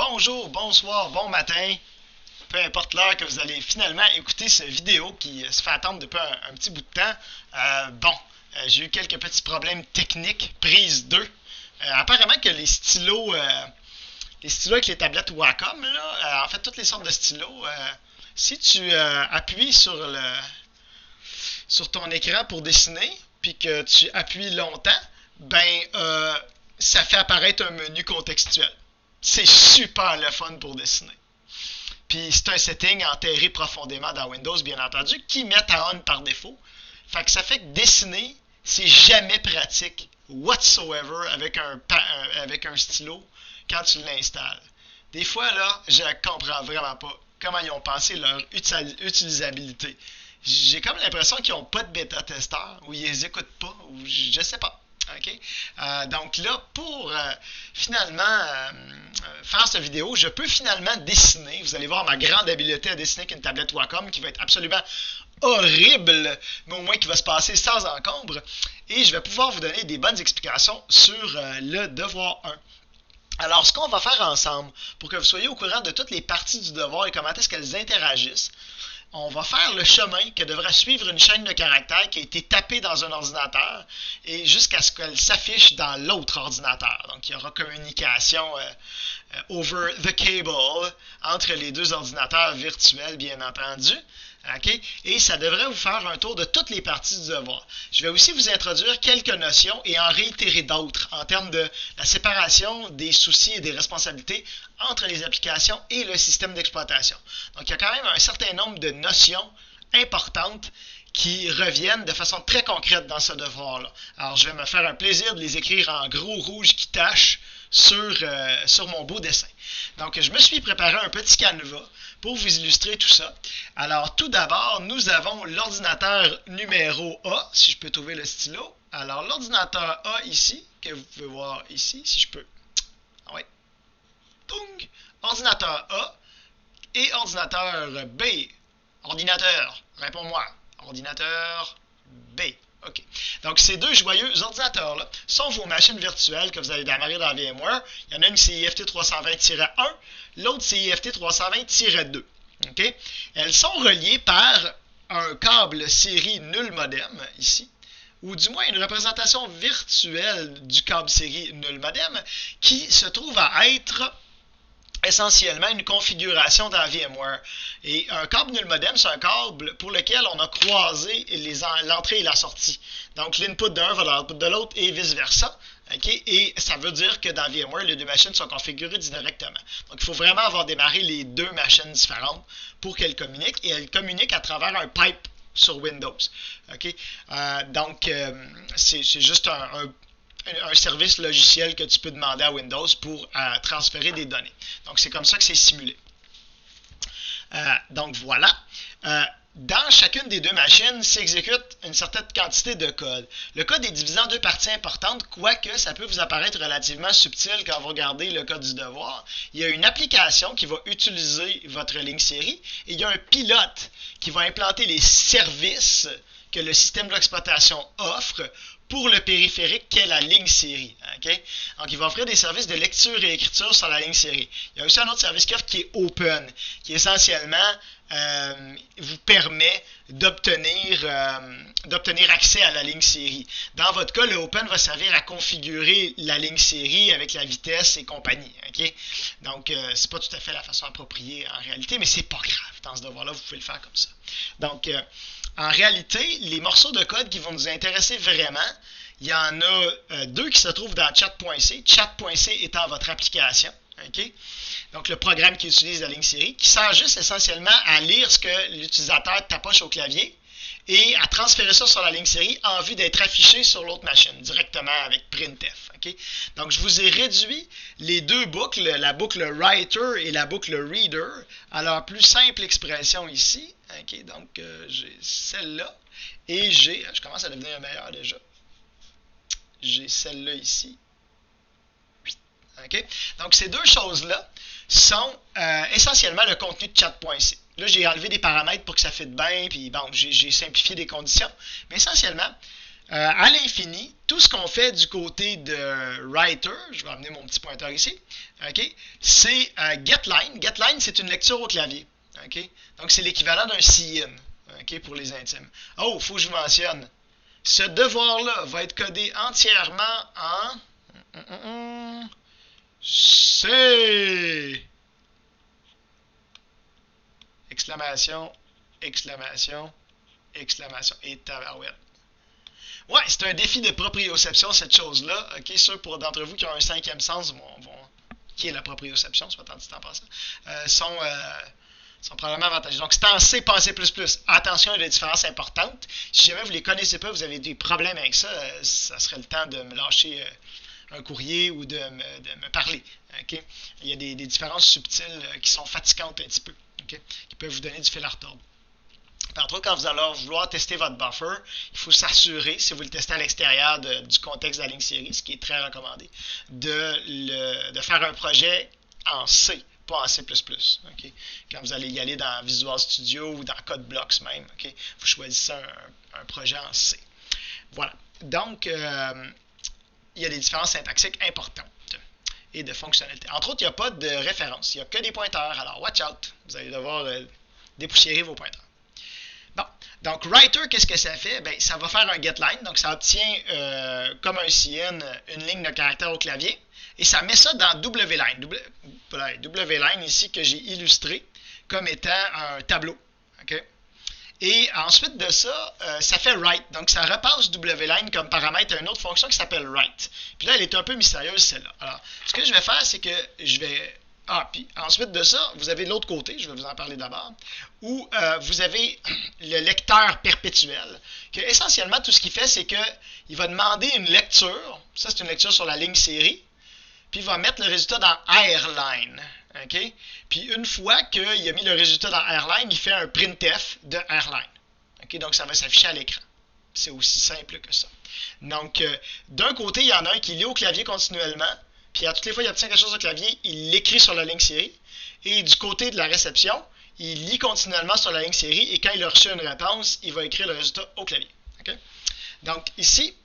Bonjour, bonsoir, bon matin, peu importe l'heure que vous allez finalement écouter cette vidéo qui se fait attendre depuis un petit bout de temps. J'ai eu quelques petits problèmes techniques, prise 2. Apparemment que les stylos avec les tablettes Wacom, là, en fait toutes les sortes de stylos, si tu appuies sur ton écran pour dessiner, puis que tu appuies longtemps, ça fait apparaître un menu contextuel. C'est super le fun pour dessiner. Puis c'est un setting enterré profondément dans Windows, bien entendu, qui met à on par défaut. Fait que ça fait que dessiner, c'est jamais pratique whatsoever avec un stylo quand tu l'installes. Des fois, là, je comprends vraiment pas comment ils ont pensé leur utilisabilité. J'ai comme l'impression qu'ils n'ont pas de bêta-testeur, ou ils les écoutent pas, ou je sais pas. Okay? Donc là, pour finalement faire cette vidéo, je peux finalement dessiner. Vous allez voir ma grande habileté à dessiner avec une tablette Wacom qui va être absolument horrible, mais au moins qui va se passer sans encombre. Et je vais pouvoir vous donner des bonnes explications sur le devoir 1. Alors, ce qu'on va faire ensemble, pour que vous soyez au courant de toutes les parties du devoir et comment est-ce qu'elles interagissent, on va faire le chemin que devra suivre une chaîne de caractères qui a été tapée dans un ordinateur et jusqu'à ce qu'elle s'affiche dans l'autre ordinateur. Donc, il y aura communication over the cable entre les deux ordinateurs virtuels, bien entendu. Okay? Et ça devrait vous faire un tour de toutes les parties du devoir. Je vais aussi vous introduire quelques notions et en réitérer d'autres en termes de la séparation des soucis et des responsabilités entre les applications et le système d'exploitation. Donc, il y a quand même un certain nombre de notions importantes qui reviennent de façon très concrète dans ce devoir-là. Alors, je vais me faire un plaisir de les écrire en gros rouge qui tache sur mon beau dessin. Donc, je me suis préparé un petit canevas pour vous illustrer tout ça. Alors, tout d'abord, nous avons l'ordinateur numéro A, si je peux trouver le stylo. Alors, l'ordinateur A ici, que vous pouvez voir ici, si je peux. Oui. Donc, ordinateur A et ordinateur B. Ordinateur, réponds-moi. Ordinateur B. OK. Donc, ces deux joyeux ordinateurs-là sont vos machines virtuelles que vous allez démarrer dans VMware. Il y en a une qui c'est IFT 320-1, l'autre c'est IFT 320-2. OK? Elles sont reliées par un câble série nul modem, ici, ou du moins une représentation virtuelle du câble série nul modem, qui se trouve à être essentiellement une configuration dans VMware. Et un câble nul modem, c'est un câble pour lequel on a croisé l'entrée et la sortie. Donc, l'input d'un va dans l'output de l'autre et vice-versa. Okay? Et ça veut dire que dans VMware, les deux machines sont configurées directement. Donc, il faut vraiment avoir démarré les deux machines différentes pour qu'elles communiquent. Et elles communiquent à travers un pipe sur Windows. Okay? C'est juste un service logiciel que tu peux demander à Windows pour transférer des données. Donc, c'est comme ça que c'est simulé. Donc, voilà. Dans chacune des deux machines s'exécute une certaine quantité de code. Le code est divisé en deux parties importantes, quoique ça peut vous apparaître relativement subtil quand vous regardez le code du devoir. Il y a une application qui va utiliser votre ligne série et il y a un pilote qui va implanter les services que le système d'exploitation offre pour le périphérique qu'est la ligne série. Okay? Donc, il va offrir des services de lecture et écriture sur la ligne série. Il y a aussi un autre service qui offre qui est Open, qui essentiellement vous permet d'obtenir accès à la ligne série. Dans votre cas, le Open va servir à configurer la ligne série avec la vitesse et compagnie. Okay? Donc, c'est pas tout à fait la façon appropriée en réalité, mais c'est pas grave. Dans ce devoir-là, vous pouvez le faire comme ça. Donc, en réalité, les morceaux de code qui vont nous intéresser vraiment, il y en a deux qui se trouvent dans chat.c. Chat.c étant votre application. Okay? Donc, le programme qui utilise la ligne série, qui sert juste essentiellement à lire ce que l'utilisateur tapoche au clavier et à transférer ça sur la ligne série en vue d'être affiché sur l'autre machine, directement avec printf. Okay? Donc, je vous ai réduit les deux boucles, la boucle writer et la boucle reader, à leur plus simple expression ici. Okay? Donc, j'ai celle-là et je commence à devenir meilleur déjà. J'ai celle-là ici. Okay? Donc, ces deux choses-là sont essentiellement le contenu de chat.c. Là, j'ai enlevé des paramètres pour que ça fitte bien, puis bon, j'ai simplifié des conditions. Mais essentiellement, à l'infini, tout ce qu'on fait du côté de writer, je vais amener mon petit pointeur ici, okay, c'est getLine. GetLine, c'est une lecture au clavier. Okay? Donc, c'est l'équivalent d'un cin, okay, pour les intimes. Oh, il faut que je vous mentionne. Ce devoir-là va être codé entièrement en C. Exclamation, exclamation, exclamation. Et tabarouette. Ouais, c'est un défi de proprioception, cette chose-là. OK, ceux d'entre vous qui ont un cinquième sens qui est la proprioception, soit en dit en passant, sont probablement avantageux. Donc, c'est en C, pas en C++. Attention, il y a des différences importantes. Si jamais vous ne les connaissez pas, vous avez des problèmes avec ça, ça serait le temps de me lâcher un courrier ou de me parler. Okay? Il y a des différences subtiles qui sont fatigantes un petit peu, okay? Qui peuvent vous donner du fil à retordre. Entre autres, quand vous allez vouloir tester votre buffer, il faut s'assurer, si vous le testez à l'extérieur du contexte de la ligne série, ce qui est très recommandé, de faire un projet en C, pas en C++. Okay? Quand vous allez y aller dans Visual Studio ou dans CodeBlocks même, okay? Vous choisissez un projet en C. Voilà. Donc, il y a des différences syntaxiques importantes et de fonctionnalités. Entre autres, il n'y a pas de référence. Il n'y a que des pointeurs. Alors, watch out. Vous allez devoir dépoussiérer vos pointeurs. Bon, donc writer, qu'est-ce que ça fait? Bien, ça va faire un getLine, donc ça obtient comme un cin une ligne de caractère au clavier, et ça met ça dans wline. Wline ici que j'ai illustré comme étant un tableau. Okay? Et ensuite de ça, ça fait write, donc ça repasse wline comme paramètre à une autre fonction qui s'appelle write. Puis là, elle est un peu mystérieuse celle-là. Alors, ce que je vais faire, c'est que je vais... puis ensuite de ça, vous avez l'autre côté, je vais vous en parler d'abord, où vous avez le lecteur perpétuel, que essentiellement tout ce qu'il fait, c'est qu'il va demander une lecture, ça c'est une lecture sur la ligne série, puis il va mettre le résultat dans airline. Okay? Puis une fois qu'il a mis le résultat dans airline, il fait un printf de airline. Okay? Donc ça va s'afficher à l'écran. C'est aussi simple que ça. Donc d'un côté, il y en a un qui lit au clavier continuellement, puis à toutes les fois il obtient quelque chose au clavier, il l'écrit sur la ligne série. Et du côté de la réception, il lit continuellement sur la ligne série et quand il a reçu une réponse, il va écrire le résultat au clavier. Okay? Donc ici,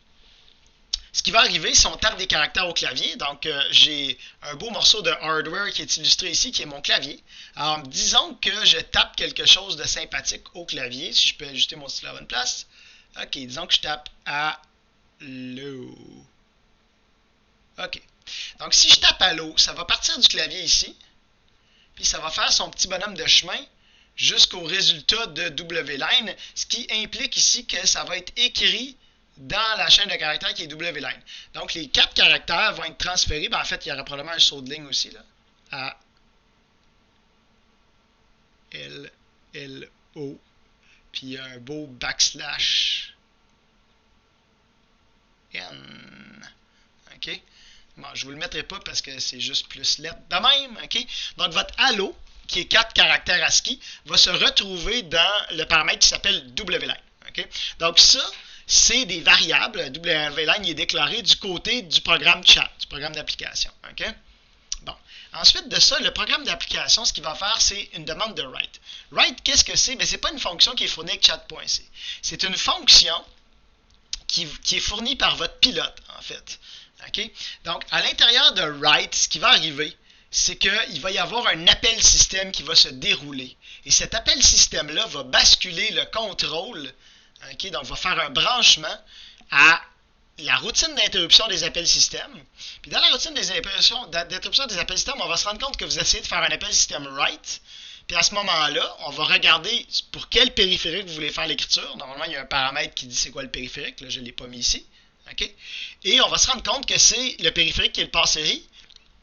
ce qui va arriver, si on tape des caractères au clavier, donc j'ai un beau morceau de hardware qui est illustré ici, qui est mon clavier. Alors disons que je tape quelque chose de sympathique au clavier, si je peux ajuster mon stylo à la bonne place. Ok, disons que je tape Hello. Ok. Donc, si je tape Allo, ça va partir du clavier ici, puis ça va faire son petit bonhomme de chemin jusqu'au résultat de wline, ce qui implique ici que ça va être écrit dans la chaîne de caractères qui est wline. Donc, les 4 caractères vont être transférés. En fait, il y aura probablement un saut de ligne aussi, là, à L, L, O, puis un beau backslash N. OK? Bon, je ne vous le mettrai pas parce que c'est juste plus lettre de même. OK? Donc, votre Allo, qui est 4 caractères ASCII, va se retrouver dans le paramètre qui s'appelle wline. OK? Donc, ça, c'est des variables. wline est déclaré du côté du programme chat, du programme d'application. OK? Bon. Ensuite de ça, le programme d'application, ce qu'il va faire, c'est une demande de write. Write, qu'est-ce que c'est? Ce n'est pas une fonction qui est fournie avec chat.c. C'est une fonction qui est fournie par votre pilote, en fait. Okay? Donc, à l'intérieur de write, ce qui va arriver, c'est qu'il va y avoir un appel système qui va se dérouler. Et cet appel système-là va basculer le contrôle, okay? Donc va faire un branchement à la routine d'interruption des appels système. Puis dans la routine d'interruption des appels système, on va se rendre compte que vous essayez de faire un appel système write. Puis à ce moment-là, on va regarder pour quel périphérique vous voulez faire l'écriture. Normalement, il y a un paramètre qui dit c'est quoi le périphérique. Là, je ne l'ai pas mis ici. Okay? Et on va se rendre compte que c'est le périphérique qui est le pass série.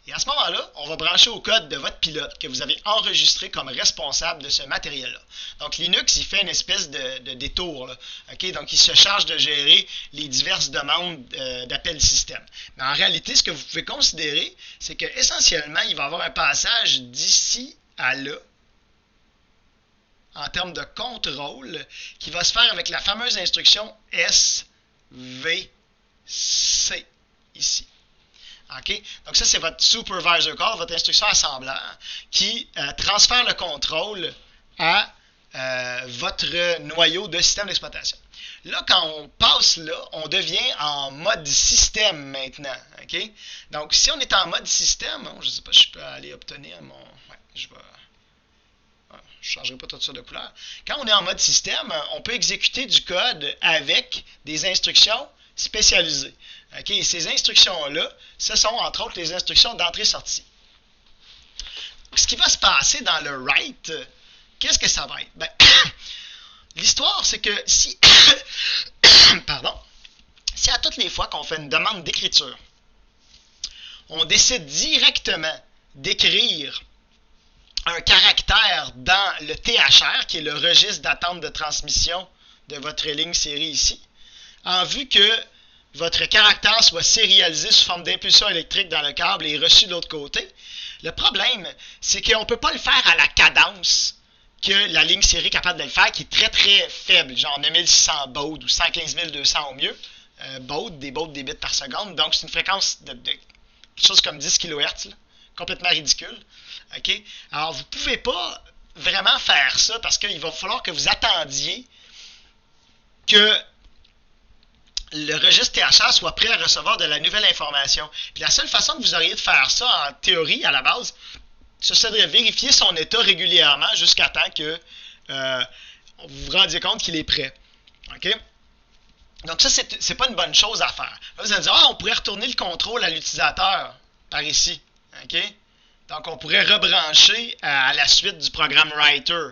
Et à ce moment-là, on va brancher au code de votre pilote que vous avez enregistré comme responsable de ce matériel-là. Donc Linux, il fait une espèce de détour. Là. Okay? Donc il se charge de gérer les diverses demandes d'appel système. Mais en réalité, ce que vous pouvez considérer, c'est qu'essentiellement, il va y avoir un passage d'ici à là en termes de contrôle qui va se faire avec la fameuse instruction SVC ici. Okay? Donc ça, c'est votre supervisor call, votre instruction assembleur, qui transfère le contrôle à votre noyau de système d'exploitation. Là, quand on passe là, on devient en mode système maintenant. OK? Donc, si on est en mode système, je ne sais pas si je peux aller obtenir mon... Ouais, je vais... Je ne changerai pas tout ça de couleur. Quand on est en mode système, on peut exécuter du code avec des instructions spécialisées. OK? Et ces instructions-là, ce sont entre autres les instructions d'entrée-sortie. Ce qui va se passer dans le write, qu'est-ce que ça va être? Ben, l'histoire, c'est que si, pardon, si à toutes les fois qu'on fait une demande d'écriture, on décide directement d'écrire un caractère dans le THR, qui est le registre d'attente de transmission de votre ligne série ici, en vue que votre caractère soit sérialisé sous forme d'impulsion électrique dans le câble et reçu de l'autre côté. Le problème, c'est qu'on ne peut pas le faire à la cadence que la ligne série est capable de le faire, qui est très très faible, genre 9600 baud ou 115 200 au mieux, des bauds des bits par seconde. Donc c'est une fréquence de quelque chose comme 10 kHz, là, complètement ridicule. Okay? Alors vous ne pouvez pas vraiment faire ça parce qu'il va falloir que vous attendiez que le registre THR soit prêt à recevoir de la nouvelle information. Puis la seule façon que vous auriez de faire ça, en théorie, à la base, ce serait de vérifier son état régulièrement jusqu'à temps que vous vous rendiez compte qu'il est prêt. OK? Donc ça, c'est pas une bonne chose à faire. Là, vous allez dire, on pourrait retourner le contrôle à l'utilisateur par ici. OK? Donc on pourrait rebrancher à la suite du programme Writer.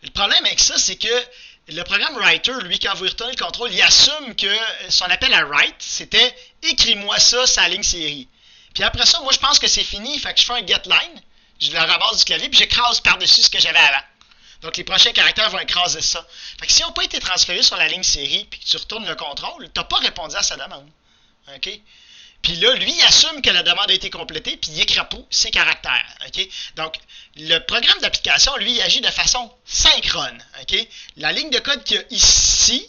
Le problème avec ça, c'est que le programme Writer, lui, quand vous retournez le contrôle, il assume que son appel à write, c'était « écris-moi ça, sa ligne série ». Puis après ça, moi, je pense que c'est fini, fait que je fais un getLine, je le ramasse du clavier, puis j'écrase par-dessus ce que j'avais avant. Donc, les prochains caractères vont écraser ça. Fait que si ils n'ont pas été transférés sur la ligne série, puis que tu retournes le contrôle, tu n'as pas répondu à sa demande. OK? Puis là, lui, il assume que la demande a été complétée, puis il écrapouille ses caractères. Okay? Donc, le programme d'application, lui, il agit de façon synchrone. Okay? La ligne de code qu'il y a ici,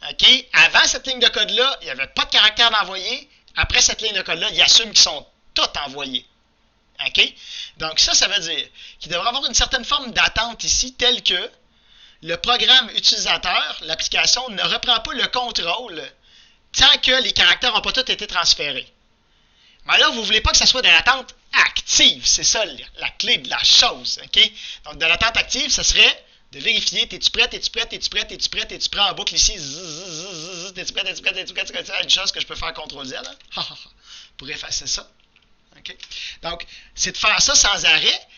okay, avant cette ligne de code-là, il n'y avait pas de caractères d'envoyer. Après cette ligne de code-là, il assume qu'ils sont tous envoyés. Okay? Donc, ça veut dire qu'il devrait avoir une certaine forme d'attente ici, telle que le programme utilisateur, l'application, ne reprend pas le contrôle tant que les caractères n'ont pas tous été transférés. Mais là, vous ne voulez pas que ça soit de l'attente active. C'est ça la clé de la chose. Okay? Donc, de l'attente active, ce serait de vérifier, es-tu prêt, es-tu prêt, es-tu prêt, es-tu prêt, es-tu prêt en boucle ici, es-tu prêt, es-tu prêt, es-tu prêt, c'est une chose que je peux faire CTRL-Z, là, pour effacer ça. Okay? Donc, c'est de faire ça sans arrêt,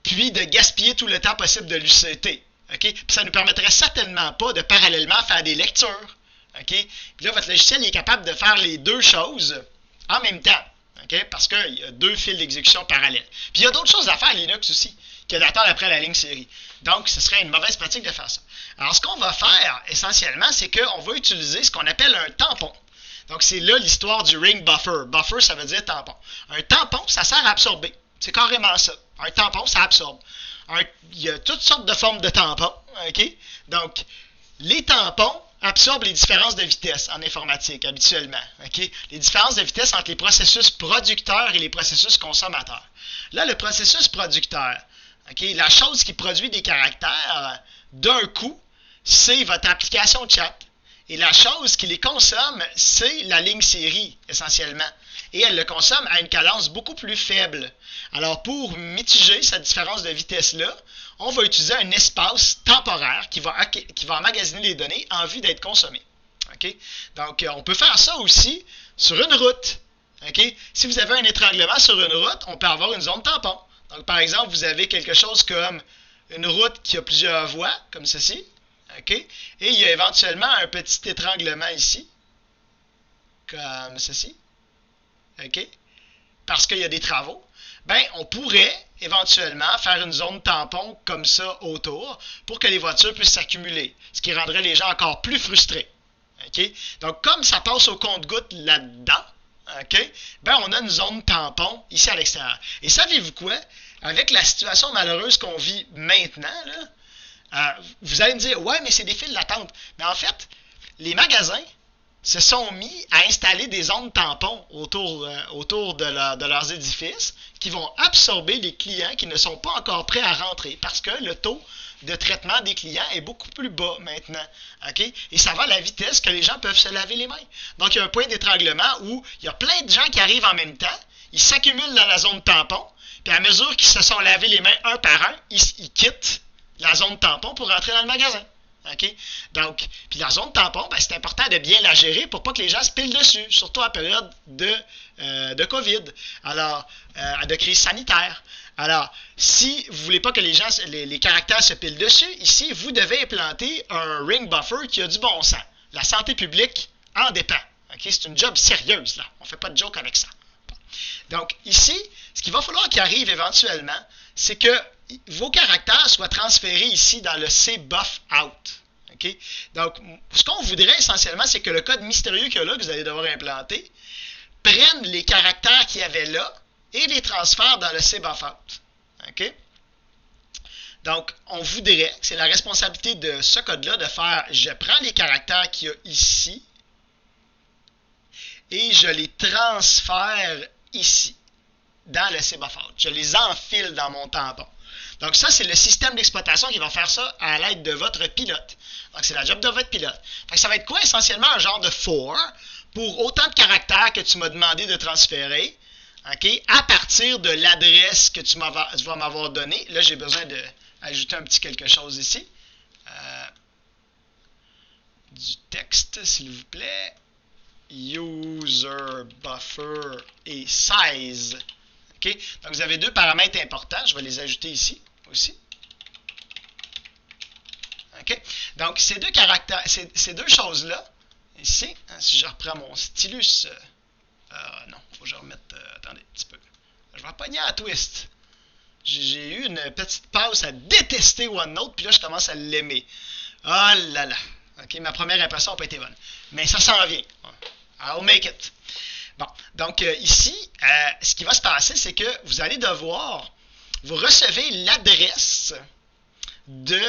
puis de gaspiller tout le temps possible de l'UCT. Okay? Puis ça ne nous permettrait certainement pas de parallèlement faire des lectures. Okay? Puis là, votre logiciel est capable de faire les deux choses en même temps. Okay? Parce qu'il y a deux fils d'exécution parallèles. Puis il y a d'autres choses à faire à Linux aussi, que d'attendre après la ligne série. Donc, ce serait une mauvaise pratique de faire ça. Alors, ce qu'on va faire, essentiellement, c'est qu'on va utiliser ce qu'on appelle un tampon. Donc, c'est là l'histoire du ring buffer. Buffer, ça veut dire tampon. Un tampon, ça sert à absorber. C'est carrément ça. Un tampon, ça absorbe. Il y a toutes sortes de formes de tampons. Okay? Donc, les tampons absorbe les différences de vitesse en informatique, habituellement. Okay? Les différences de vitesse entre les processus producteurs et les processus consommateurs. Là, le processus producteur, okay, la chose qui produit des caractères d'un coup, c'est votre application chat. Et la chose qui les consomme, c'est la ligne série, essentiellement. Et elle le consomme à une cadence beaucoup plus faible. Alors, pour mitiger cette différence de vitesse-là, on va utiliser un espace temporaire qui va emmagasiner les données en vue d'être consommées. Okay? Donc, on peut faire ça aussi sur une route. Okay? Si vous avez un étranglement sur une route, on peut avoir une zone tampon. Donc, par exemple, vous avez quelque chose comme une route qui a plusieurs voies, comme ceci. Okay? Et il y a éventuellement un petit étranglement ici, comme ceci. Okay? Parce qu'il y a des travaux. Ben, on pourrait éventuellement faire une zone tampon comme ça autour pour que les voitures puissent s'accumuler, ce qui rendrait les gens encore plus frustrés. Okay? Donc, comme ça passe au compte-gouttes là-dedans, okay, ben, on a une zone tampon ici à l'extérieur. Et savez-vous quoi? Avec la situation malheureuse qu'on vit maintenant, là, vous allez me dire, ouais, mais c'est des files d'attente. Mais en fait, les magasins se sont mis à installer des zones tampons autour de leurs édifices qui vont absorber les clients qui ne sont pas encore prêts à rentrer parce que le taux de traitement des clients est beaucoup plus bas maintenant. Okay? Et ça va à la vitesse que les gens peuvent se laver les mains. Donc, il y a un point d'étranglement où il y a plein de gens qui arrivent en même temps, ils s'accumulent dans la zone tampon, puis à mesure qu'ils se sont lavés les mains un par un, ils quittent la zone tampon pour rentrer dans le magasin. Okay? Donc, puis la zone tampon, ben, c'est important de bien la gérer pour pas que les gens se pilent dessus, surtout en période de COVID, alors, de crise sanitaire. Alors, si vous voulez pas que les caractères se pilent dessus, ici, vous devez implanter un ring buffer qui a du bon sens. La santé publique en dépend. Okay? C'est une job sérieuse, là. On fait pas de joke avec ça. Donc, ici, ce qu'il va falloir qu'il arrive éventuellement, c'est que vos caractères soient transférés ici dans le cbuff-out. Okay? Donc, ce qu'on voudrait essentiellement, c'est que le code mystérieux qu'il y a là, que vous allez devoir implanter, prenne les caractères qu'il y avait là et les transfère dans le cbuff-out. Okay? Donc, on voudrait, c'est la responsabilité de ce code-là, de faire, je prends les caractères qu'il y a ici et je les transfère ici, dans le cbuff-out. Je les enfile dans mon tampon. Donc ça, c'est le système d'exploitation qui va faire ça à l'aide de votre pilote. Donc c'est la job de votre pilote. Donc, ça va être quoi? Essentiellement un genre de for pour autant de caractères que tu m'as demandé de transférer, okay, à partir de l'adresse que tu vas m'avoir donnée. Là, j'ai besoin d'ajouter un petit quelque chose ici. Du texte, s'il vous plaît. User, buffer et size. Okay? Donc, vous avez deux paramètres importants. Je vais les ajouter ici aussi. Okay? Donc, ces deux caractères, ces deux choses-là, ici, hein, si je reprends mon stylus, non, il faut que je remette, attendez un petit peu. Je vais pogner à twist. J'ai eu une petite pause à détester OneNote, puis là, je commence à l'aimer. Oh là là. Okay, ma première impression n'a pas été bonne. Mais ça s'en vient. I'll make it. Bon, donc ici, ce qui va se passer, c'est que vous allez devoir, vous recevez l'adresse de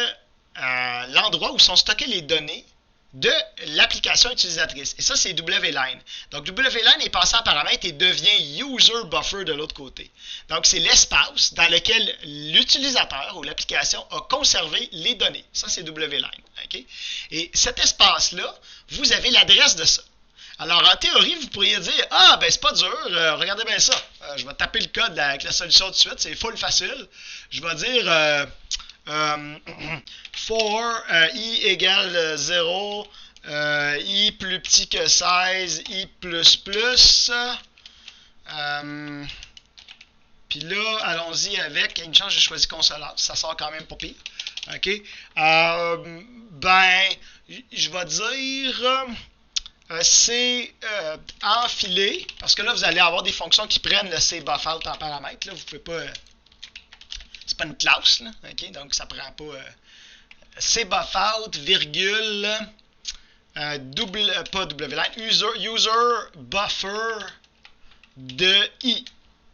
l'endroit où sont stockées les données de l'application utilisatrice. Et ça, c'est WLine. Donc, WLine est passé en paramètre et devient user buffer de l'autre côté. Donc, c'est l'espace dans lequel l'utilisateur ou l'application a conservé les données. Ça, c'est WLine. Okay? Et cet espace-là, vous avez l'adresse de ça. Alors, en théorie, vous pourriez dire, ah, ben, c'est pas dur, regardez bien ça. Je vais taper le code avec la solution tout de suite, c'est full facile. Je vais dire, for i égale 0, i plus petit que 16, i plus plus. Puis là, allons-y avec, une chance, j'ai choisi console, ça sort quand même pas pire. OK? Ben, je vais dire... c'est enfilé, parce que là, vous allez avoir des fonctions qui prennent le cbuff-out en paramètre. Là, vous pouvez pas... c'est pas une classe, là, okay? Donc ça prend pas... cbuff-out, virgule, pas WLine, user buffer de i.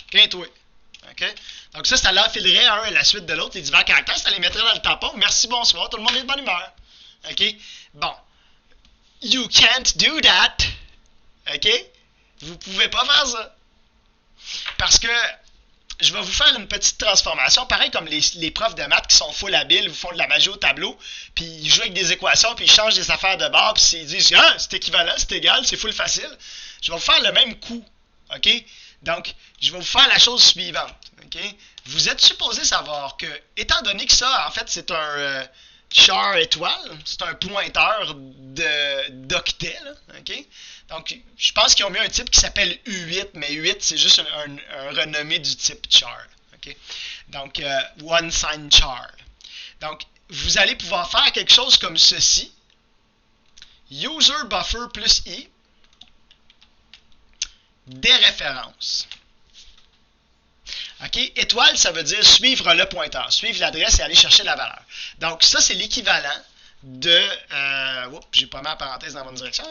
Quintoué. Okay? Donc ça l'enfilerait un à la suite de l'autre, les divers caractères, ça les mettrait dans le tampon. Merci, bonsoir, tout le monde est de bonne humeur. OK? Bon. You can't do that. OK? Vous pouvez pas faire ça. Parce que je vais vous faire une petite transformation, pareil comme les profs de maths qui sont full habiles, vous font de la magie au tableau, puis ils jouent avec des équations, puis ils changent des affaires de bord, puis ils disent « Ah, c'est équivalent, c'est égal, c'est full facile. » Je vais vous faire le même coup. OK? Donc, je vais vous faire la chose suivante. OK? Vous êtes supposé savoir que, étant donné que ça, en fait, c'est un... char étoile, c'est un pointeur d'octet, OK? Donc, je pense qu'ils ont mis un type qui s'appelle U8, mais U8, c'est juste un renommé du type char, OK? Donc, one sign char. Donc, vous allez pouvoir faire quelque chose comme ceci. User buffer plus i, des références. OK? Étoile, ça veut dire suivre le pointeur, suivre l'adresse et aller chercher la valeur. Donc, ça, c'est l'équivalent de... oups, j'ai pas mis la parenthèse dans la bonne direction.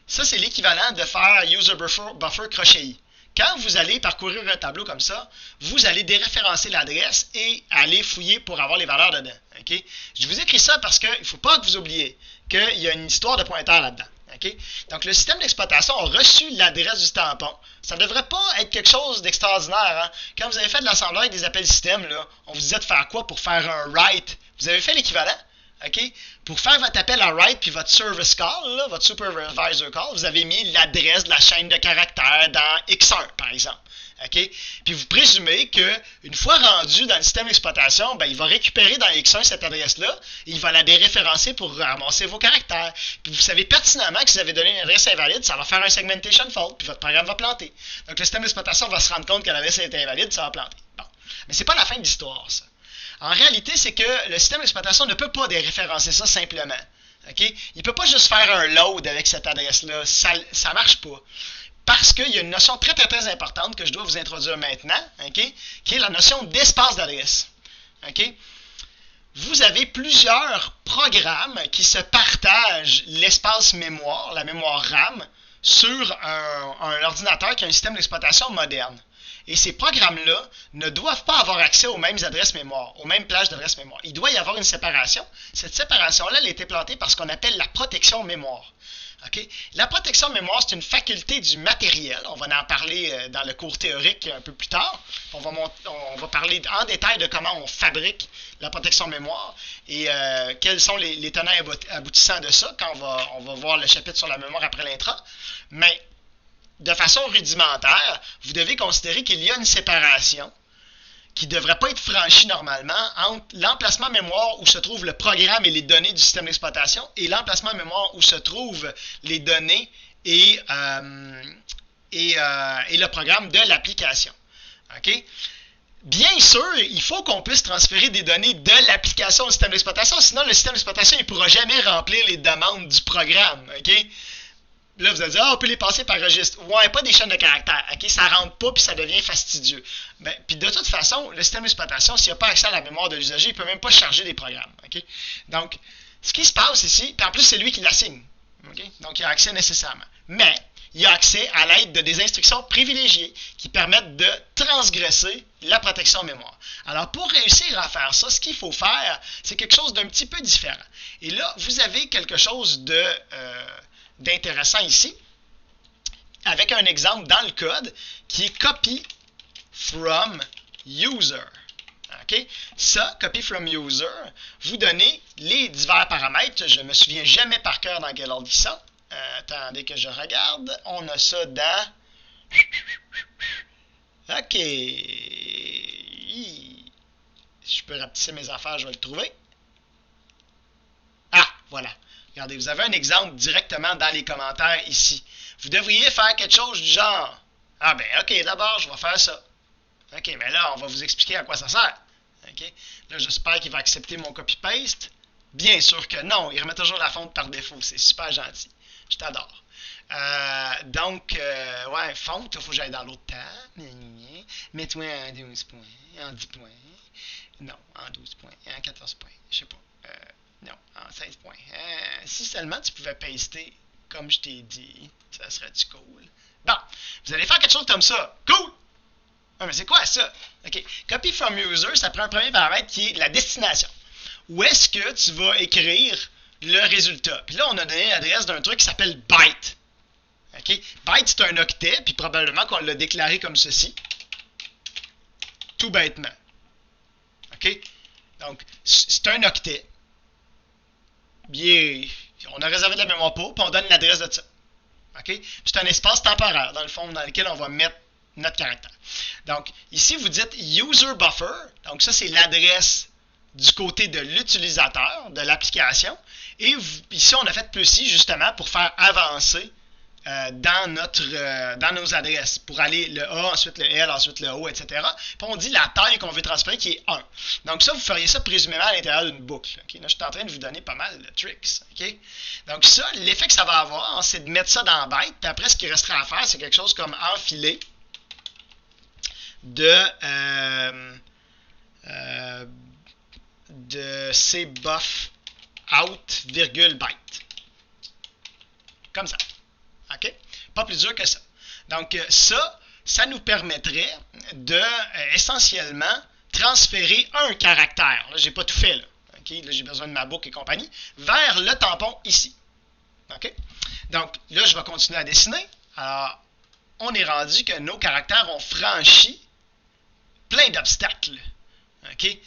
Ça, c'est l'équivalent de faire user buffer crochet i. Quand vous allez parcourir un tableau comme ça, vous allez déréférencer l'adresse et aller fouiller pour avoir les valeurs dedans. Okay? Je vous écris ça parce qu'il ne faut pas que vous oubliez qu'il y a une histoire de pointeur là-dedans. Okay? Donc, le système d'exploitation a reçu l'adresse du tampon. Ça ne devrait pas être quelque chose d'extraordinaire. Hein? Quand vous avez fait de l'assemblage des appels système, là, on vous disait de faire quoi pour faire un write? Vous avez fait l'équivalent. Okay? Pour faire votre appel à write puis votre service call, là, votre supervisor call, vous avez mis l'adresse de la chaîne de caractères dans X1, par exemple. Okay? Puis vous présumez qu'une fois rendu dans le système d'exploitation, ben, il va récupérer dans X1 cette adresse-là et il va la déréférencer pour ramasser vos caractères. Puis vous savez pertinemment que si vous avez donné une adresse invalide, ça va faire un segmentation fault, puis votre programme va planter. Donc le système d'exploitation va se rendre compte que l'adresse est invalide, ça va planter. Bon. Mais c'est pas la fin de l'histoire, ça. En réalité, c'est que le système d'exploitation ne peut pas déréférencer ça simplement. Okay? Il ne peut pas juste faire un load avec cette adresse-là. Ça ne marche pas. Parce qu'il y a une notion très, très, très importante que je dois vous introduire maintenant, okay? Qui est la notion d'espace d'adresse. Okay? Vous avez plusieurs programmes qui se partagent l'espace mémoire, la mémoire RAM, sur un ordinateur qui a un système d'exploitation moderne. Et ces programmes-là ne doivent pas avoir accès aux mêmes adresses mémoire, aux mêmes plages d'adresses mémoire. Il doit y avoir une séparation. Cette séparation-là, elle a été plantée par ce qu'on appelle la protection mémoire. Okay? La protection mémoire, c'est une faculté du matériel. On va en parler dans le cours théorique un peu plus tard. On va parler en détail de comment on fabrique la protection mémoire et quels sont les tenants aboutissants de ça quand on va voir le chapitre sur la mémoire après l'intro. Mais de façon rudimentaire, vous devez considérer qu'il y a une séparation qui ne devrait pas être franchie normalement entre l'emplacement mémoire où se trouvent le programme et les données du système d'exploitation et l'emplacement mémoire où se trouvent les données et le programme de l'application. Okay? Bien sûr, il faut qu'on puisse transférer des données de l'application au système d'exploitation, sinon le système d'exploitation ne pourra jamais remplir les demandes du programme. Okay? Là, vous allez dire, on peut les passer par registre. Ouais, pas des chaînes de caractères. Okay? Ça ne rentre pas puis ça devient fastidieux. Ben, puis de toute façon, le système d'exploitation, s'il n'a pas accès à la mémoire de l'usager, il ne peut même pas charger des programmes. Okay? Donc, ce qui se passe ici, puis en plus, c'est lui qui l'assigne. Okay? Donc, il a accès nécessairement. Mais, il a accès à l'aide de des instructions privilégiées qui permettent de transgresser la protection mémoire. Alors, pour réussir à faire ça, ce qu'il faut faire, c'est quelque chose d'un petit peu différent. Et là, vous avez quelque chose d'intéressant ici, avec un exemple dans le code qui est copy from user. Okay? Ça, copy from user, vous donnez les divers paramètres. Je ne me souviens jamais par cœur dans quel ordre ils sont. Attendez que je regarde. On a ça dans... OK. Si je peux rapetisser mes affaires, je vais le trouver. Ah, voilà. Regardez, vous avez un exemple directement dans les commentaires ici. Vous devriez faire quelque chose du genre. Ah ben, OK, d'abord, je vais faire ça. OK, mais là, on va vous expliquer à quoi ça sert. OK? Là, j'espère qu'il va accepter mon copy-paste. Bien sûr que non, il remet toujours la fonte par défaut. C'est super gentil. Je t'adore. Ouais, fonte, il faut que j'aille dans l'autre tab. Mets-toi en 12 points, en 10 points. Non, en 12 points, en 14 points. Je sais pas. Non, en 16 points. Si seulement tu pouvais paster comme je t'ai dit, ça serait-tu cool? Bon, vous allez faire quelque chose comme ça. Cool! Ah, mais c'est quoi ça? OK. Copy from user, ça prend un premier paramètre qui est la destination. Où est-ce que tu vas écrire le résultat? Puis là, on a donné l'adresse d'un truc qui s'appelle byte. OK? Byte, c'est un octet, puis probablement qu'on l'a déclaré comme ceci. Tout bêtement. OK? Donc, c'est un octet. Bien, on a réservé de la mémoire pour, puis on donne l'adresse de ça. OK? Puis c'est un espace temporaire, dans le fond, dans lequel on va mettre notre caractère. Donc, ici, vous dites user buffer. Donc, ça, c'est l'adresse du côté de l'utilisateur, de l'application. Et ici, on a fait plus i, justement, pour faire avancer dans nos adresses, pour aller le A, ensuite le L, ensuite le O, etc. Puis on dit la taille qu'on veut transférer qui est 1. Donc ça, vous feriez ça présumément à l'intérieur d'une boucle. Okay? Là, je suis en train de vous donner pas mal de tricks. Okay? Donc ça, l'effet que ça va avoir, c'est de mettre ça dans byte, puis après, ce qui restera à faire, c'est quelque chose comme enfiler de cbuff out, virgule, byte. Comme ça. OK? Pas plus dur que ça. Donc, ça nous permettrait de, essentiellement, transférer un caractère. Là, j'ai pas tout fait, là. OK? Là, j'ai besoin de ma boucle et compagnie. Vers le tampon ici. OK? Donc, là, je vais continuer à dessiner. Alors, on est rendu que nos caractères ont franchi plein d'obstacles. OK?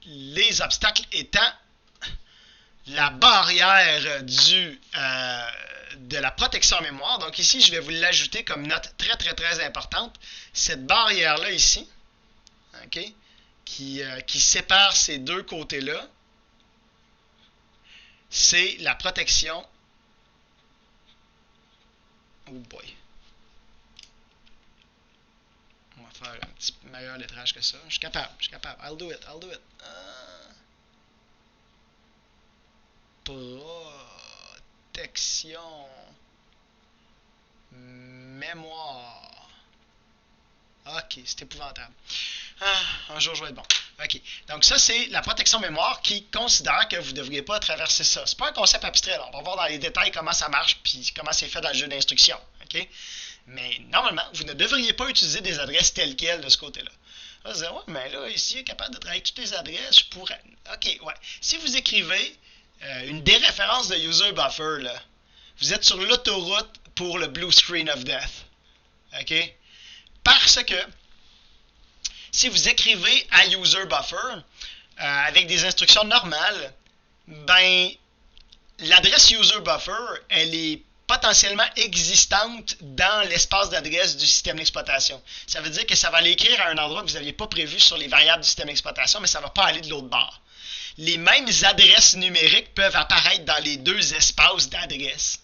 Les obstacles étant la barrière de la protection mémoire. Donc ici, je vais vous l'ajouter comme note très, très, très importante. Cette barrière-là ici, OK, qui sépare ces deux côtés-là, c'est la protection. Oh boy. On va faire un petit meilleur lettrage que ça. Je suis capable. I'll do it. Protection mémoire. Ok, c'est épouvantable. Un jour je vais être bon. Ok, donc ça c'est la protection mémoire qui considère que vous ne devriez pas traverser ça. C'est pas un concept abstrait, là. On va voir dans les détails comment ça marche puis comment c'est fait dans le jeu d'instruction. Ok, mais normalement vous ne devriez pas utiliser des adresses telles quelles de ce côté-là. Là, vous allez dire, ouais, mais là ici il est capable de travailler toutes les adresses. Je pourrais. Ok, ouais. Si vous écrivez une déréférence de user buffer, là, vous êtes sur l'autoroute pour le blue screen of death. OK? Parce que si vous écrivez à user buffer avec des instructions normales, ben l'adresse user buffer, elle est potentiellement existante dans l'espace d'adresse du système d'exploitation. Ça veut dire que ça va aller écrire à un endroit que vous n'aviez pas prévu sur les variables du système d'exploitation, mais ça ne va pas aller de l'autre bord. Les mêmes adresses numériques peuvent apparaître dans les deux espaces d'adresse.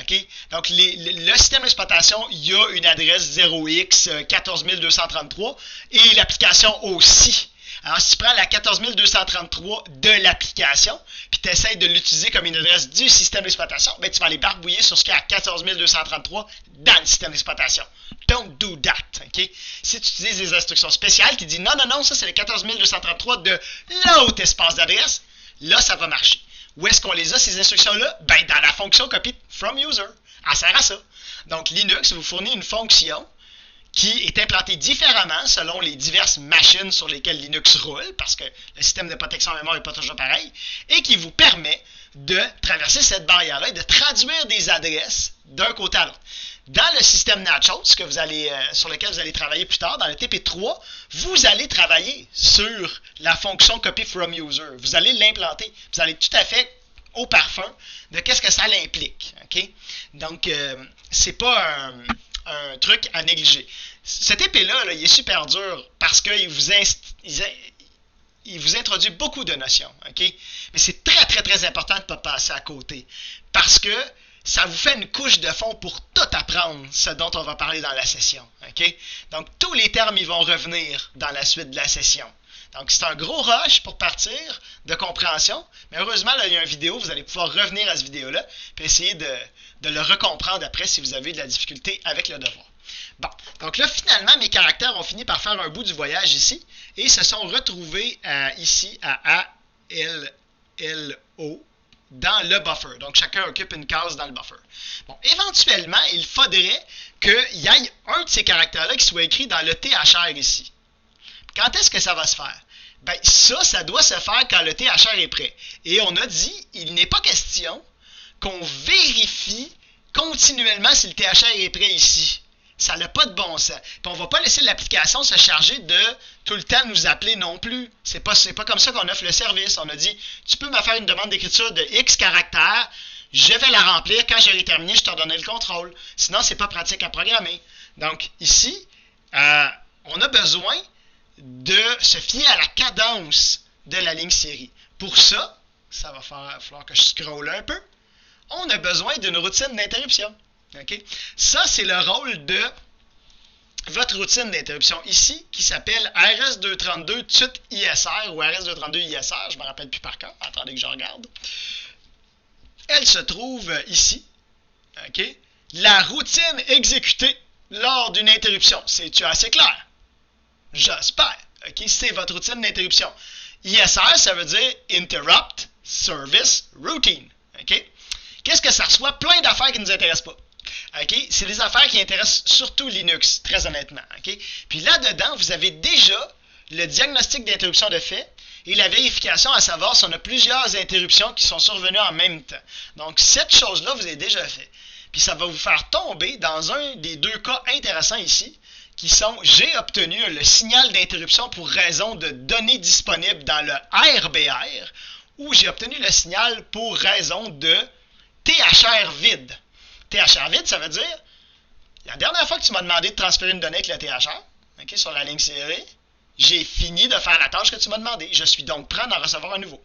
Okay? Donc, le système d'exploitation, il y a une adresse 0x 14233 et l'application aussi. Alors, si tu prends la 14233 de l'application, puis tu essaies de l'utiliser comme une adresse du système d'exploitation, ben, tu vas aller barbouiller sur ce qu'il y a à 14233 dans le système d'exploitation. Don't do that. Okay? Si tu utilises des instructions spéciales qui disent non, ça c'est le 14233 de l'autre espace d'adresse, là ça va marcher. Où est-ce qu'on les a, ces instructions-là? Ben, dans la fonction copy from user. Elle sert à ça. Donc, Linux vous fournit une fonction qui est implantée différemment selon les diverses machines sur lesquelles Linux roule, parce que le système de protection mémoire n'est pas toujours pareil, et qui vous permet de traverser cette barrière-là et de traduire des adresses d'un côté à l'autre. Dans le système Nachos, sur lequel vous allez travailler plus tard, dans le TP3, vous allez travailler sur la fonction copy from user. Vous allez l'implanter. Vous allez tout à fait au parfum de qu'est-ce que ça l'implique. Okay? Donc, c'est pas un truc à négliger. Ce TP-là, là, il est super dur parce qu'il vous introduit beaucoup de notions. Okay? Mais c'est très, très, très important de ne pas passer à côté. Parce que ça vous fait une couche de fond pour tout apprendre, ce dont on va parler dans la session. Okay? Donc, tous les termes, ils vont revenir dans la suite de la session. Donc, c'est un gros rush pour partir de compréhension. Mais heureusement, là, il y a une vidéo, vous allez pouvoir revenir à cette vidéo-là et essayer de le recomprendre après si vous avez de la difficulté avec le devoir. Bon, donc là, finalement, mes caractères ont fini par faire un bout du voyage ici et se sont retrouvés ici à ALLO dans le buffer. Donc, chacun occupe une case dans le buffer. Bon, éventuellement, il faudrait qu'il y ait un de ces caractères-là qui soit écrit dans le THR ici. Quand est-ce que ça va se faire? Ben, ça doit se faire quand le THR est prêt. Et on a dit, il n'est pas question qu'on vérifie continuellement si le THR est prêt ici. Ça n'a pas de bon sens. Puis on ne va pas laisser l'application se charger de tout le temps nous appeler non plus. C'est pas comme ça qu'on offre le service. On a dit, tu peux me faire une demande d'écriture de X caractères, je vais la remplir. Quand j'aurai terminé, je t'en donnerai le contrôle. Sinon, c'est pas pratique à programmer. Donc, ici, on a besoin de se fier à la cadence de la ligne série. Pour ça, ça va falloir que je scrolle un peu. On a besoin d'une routine d'interruption. Okay? Ça, c'est le rôle de votre routine d'interruption ici, qui s'appelle RS232 TUT ISR ou RS232 ISR, je ne me rappelle plus par cœur, attendez que je regarde. Elle se trouve ici. Okay? La routine exécutée lors d'une interruption. C'est-tu assez clair? J'espère. Okay? C'est votre routine d'interruption. ISR, ça veut dire Interrupt Service Routine. Okay? Qu'est-ce que ça reçoit? Plein d'affaires qui ne nous intéressent pas. Okay? C'est des affaires qui intéressent surtout Linux, très honnêtement. Okay? Puis là-dedans, vous avez déjà le diagnostic d'interruption de fait et la vérification à savoir si on a plusieurs interruptions qui sont survenues en même temps. Donc, cette chose-là, vous avez déjà fait. Puis ça va vous faire tomber dans un des deux cas intéressants ici, qui sont j'ai obtenu le signal d'interruption pour raison de données disponibles dans le RBR ou j'ai obtenu le signal pour raison de THR vide. THR vide, ça veut dire la dernière fois que tu m'as demandé de transférer une donnée avec le THR, okay, sur la ligne série, j'ai fini de faire la tâche que tu m'as demandé. Je suis donc prêt d'en recevoir un nouveau.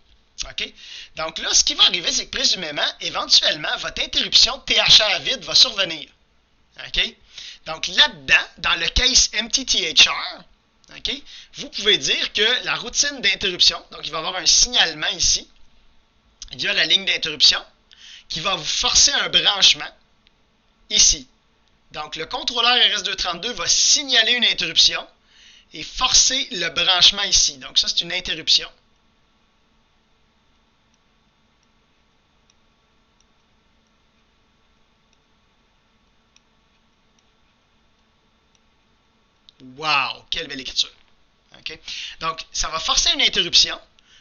Okay? Donc là, ce qui va arriver, c'est que présumément, éventuellement, votre interruption THR vide va survenir. Okay? Donc là-dedans, dans le case MTTHR, okay, vous pouvez dire que la routine d'interruption, donc il va y avoir un signalement ici, via la ligne d'interruption, qui va vous forcer un branchement ici. Donc le contrôleur RS232 va signaler une interruption et forcer le branchement ici. Donc ça, c'est une interruption. Wow, quelle belle écriture. Okay? Donc, ça va forcer une interruption,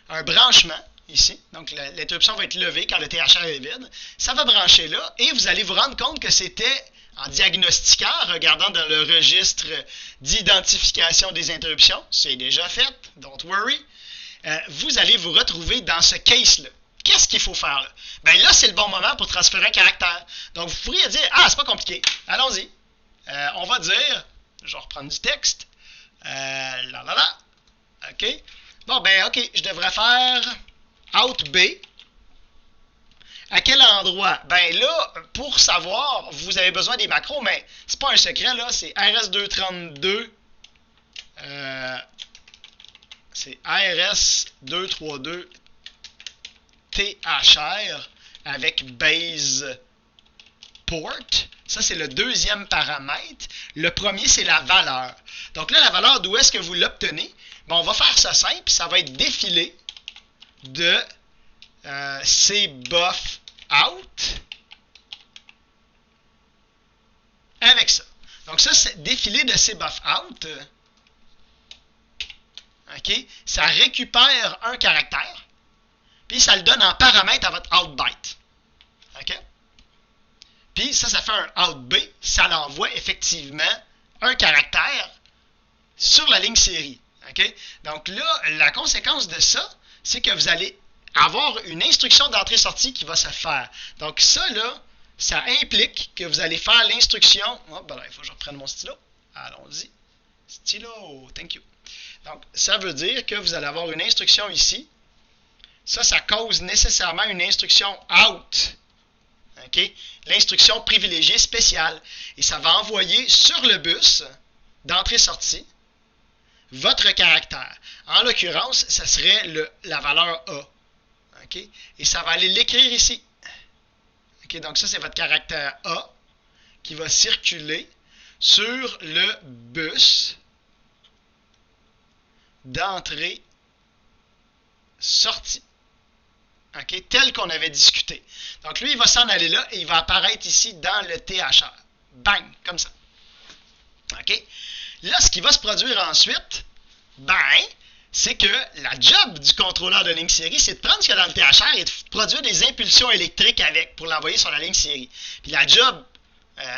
un branchement ici. Donc, l'interruption va être levée quand le THR est vide. Ça va brancher là et vous allez vous rendre compte que c'était en diagnostiquant, regardant dans le registre d'identification des interruptions. C'est déjà fait, don't worry. Vous allez vous retrouver dans ce case-là. Qu'est-ce qu'il faut faire là? Ben là, c'est le bon moment pour transférer un caractère. Donc, vous pourriez dire, ah, c'est pas compliqué. Allons-y. On va dire... Je vais reprendre du texte. OK. Bon, ben, OK. Je devrais faire out B. À quel endroit? Ben là, pour savoir, vous avez besoin des macros, mais c'est pas un secret, là. C'est RS232. C'est RS232 THR avec base port. Ça, c'est le deuxième paramètre. Le premier, c'est la valeur. Donc là, la valeur, d'où est-ce que vous l'obtenez? Bon, on va faire ça simple. Ça va être défilé de cbuff out avec ça. Donc ça, c'est défilé de cbuff out. OK? Ça récupère un caractère. Puis ça le donne en paramètre à votre out byte. OK? Puis ça fait un out B, ça l'envoie effectivement un caractère sur la ligne série. Okay? Donc là, la conséquence de ça, c'est que vous allez avoir une instruction d'entrée-sortie qui va se faire. Donc ça, là, ça implique que vous allez faire l'instruction... Oh, ben là, il faut que je reprenne mon stylo. Allons-y. Stylo, thank you. Donc, ça veut dire que vous allez avoir une instruction ici. Ça cause nécessairement une instruction out. Okay? L'instruction privilégiée spéciale. Et ça va envoyer sur le bus d'entrée-sortie votre caractère. En l'occurrence, ça serait la valeur A. Okay? Et ça va aller l'écrire ici. Okay? Donc ça, c'est votre caractère A qui va circuler sur le bus d'entrée-sortie. Okay, tel qu'on avait discuté. Donc, lui, il va s'en aller là et il va apparaître ici dans le THR. Bang, comme ça. OK? Là, ce qui va se produire ensuite, c'est que la job du contrôleur de ligne série, c'est de prendre ce qu'il y a dans le THR et de produire des impulsions électriques avec pour l'envoyer sur la ligne série. Puis la job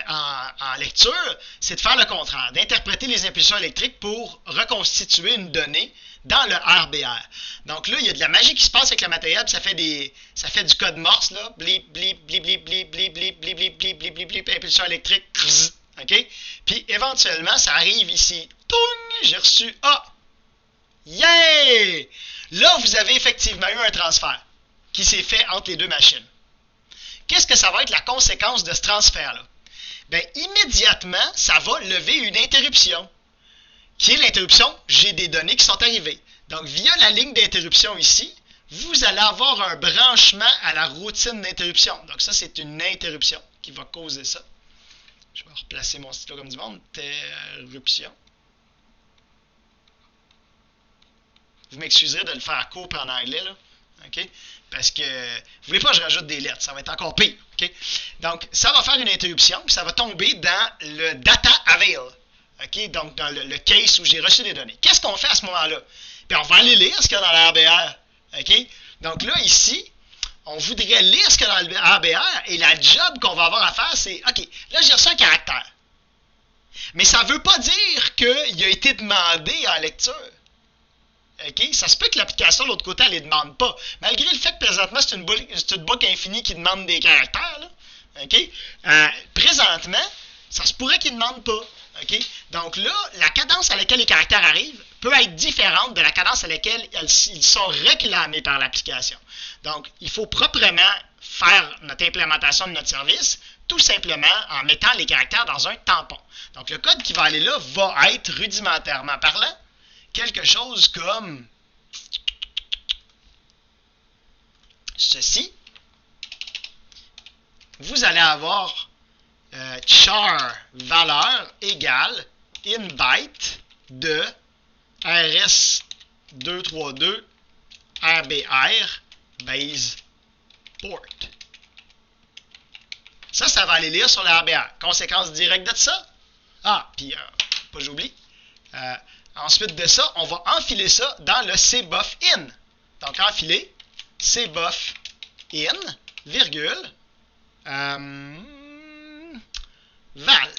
en lecture, c'est de faire le contraire, d'interpréter les impulsions électriques pour reconstituer une donnée dans le RBR. Donc là, il y a de la magie qui se passe avec le matériel, puis ça fait du code morse, là, blip, blip, blip, blip, blip, blip, blip, blip, blip, blip, blip, blip, blip, impulsion électrique, OK? Puis éventuellement, ça arrive ici. Toung! J'ai reçu A. Yeah! Là, vous avez effectivement eu un transfert qui s'est fait entre les deux machines. Qu'est-ce que ça va être la conséquence de ce transfert-là? Bien, immédiatement, ça va lever une interruption, qui est l'interruption « j'ai des données qui sont arrivées ». Donc, via la ligne d'interruption ici, vous allez avoir un branchement à la routine d'interruption. Donc, ça, c'est une interruption qui va causer ça. Je vais replacer mon stylo comme du monde. Interruption. Vous m'excuserez de le faire court en anglais, là. OK? Parce que vous ne voulez pas que je rajoute des lettres, ça va être encore pire. Okay? Donc, ça va faire une interruption, puis ça va tomber dans le data avail. Okay? Donc, dans le case où j'ai reçu des données. Qu'est-ce qu'on fait à ce moment-là? Puis on va aller lire ce qu'il y a dans le RBR. OK? Donc là, ici, on voudrait lire ce qu'il y a dans le RBR et la job qu'on va avoir à faire, c'est OK, là, j'ai reçu un caractère. Mais ça ne veut pas dire qu'il a été demandé en lecture. OK? Ça se peut que l'application de l'autre côté, elle ne les demande pas. Malgré le fait que présentement, c'est une boucle infinie qui demande des caractères. Là. OK? Présentement, ça se pourrait qu'il ne demande pas. OK? Donc là, la cadence à laquelle les caractères arrivent peut être différente de la cadence à laquelle ils sont réclamés par l'application. Donc, il faut proprement faire notre implémentation de notre service, tout simplement en mettant les caractères dans un tampon. Donc, le code qui va aller là va être, rudimentairement parlant, quelque chose comme ceci. Vous allez avoir char valeur égale inbyte de RS232 RBR base port. Ça va aller lire sur le RBR. Conséquence directe de ça. Ah, puis, pas j'oublie. Ensuite de ça, on va enfiler ça dans le cbuf-in. Donc, enfiler cbuf-in, virgule, val.